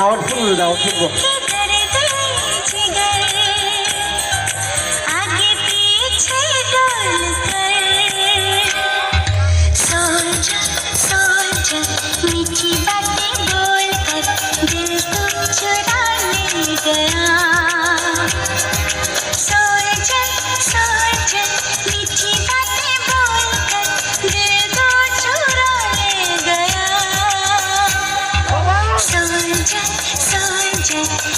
आउटफुल आउटफुल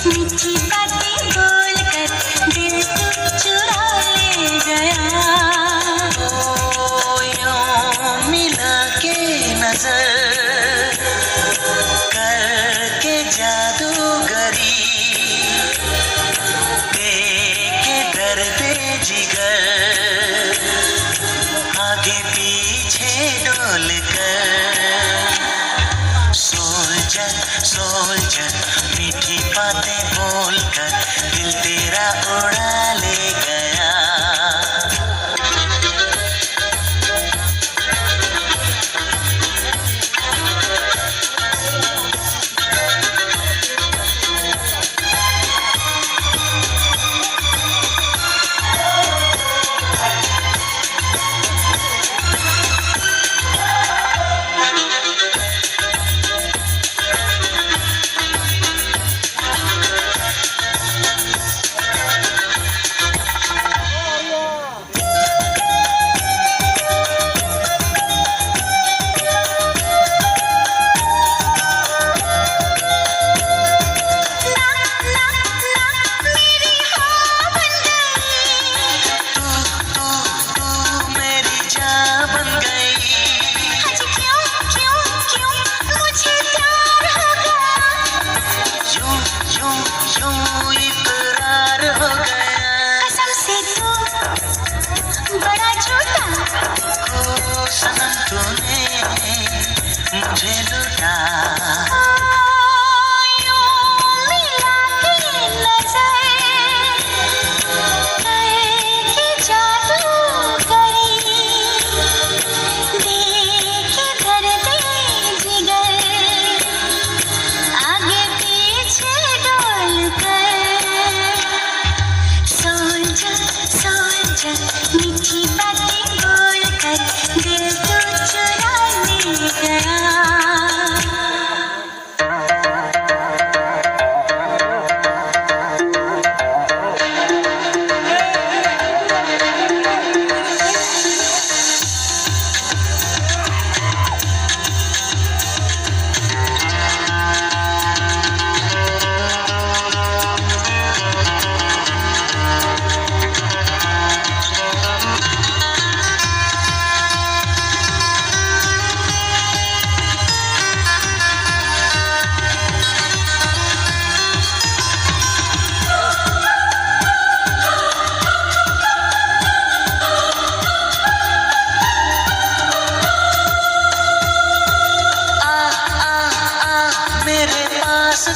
मीठी बातें बोलकर दिल तू चुरा ले गया। ओ यूं मिला के नजर करके जादूगरी देके दर्द जिगर आगे पीछे डोल कर सोल्जर मीठी बातें बोलकर दिल तेरा उड़ा ले गया। सनम तूने मुझे लुटा मिला के नजर करके जादूगरी देके दर्द जिगर आगे पीछे डोल कर सोल्जर मीठी बातें बोलकर दिल तू चुरा ले गया।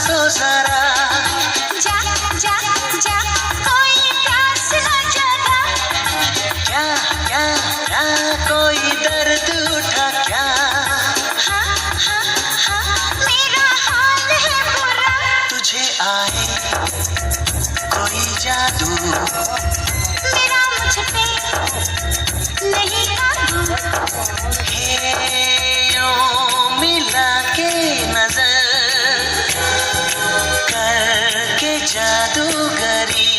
तो जरा जा जा जा कोई प्यास न जगा क्या क्या क्या कोई दर्द उठा क्या हाँ हाँ हाँ मेरा हाल है बुरा तुझे आए कोई जादू मेरा मुझ पे नहीं काबू हे यूं मिला के नजर करके जादूगरी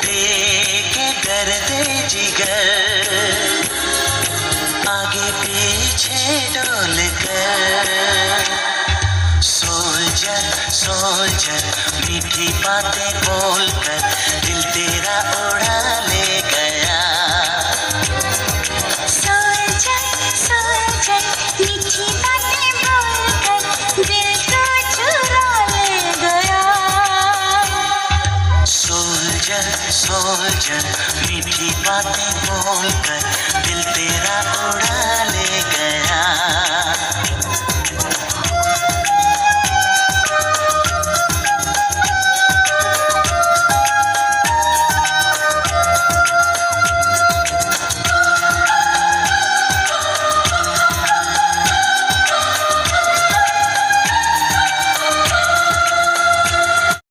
देके दर्द जिगर आगे पीछे डोल कर सोल्जर मीठी बातें बोलकर दिल तेरा उड़ा ले गया। सोल्जर मीठी बातें बोलकर दिल को चुरा ले गया। सोल्जर मीठी बातें बोलकर दिल तेरा उड़ा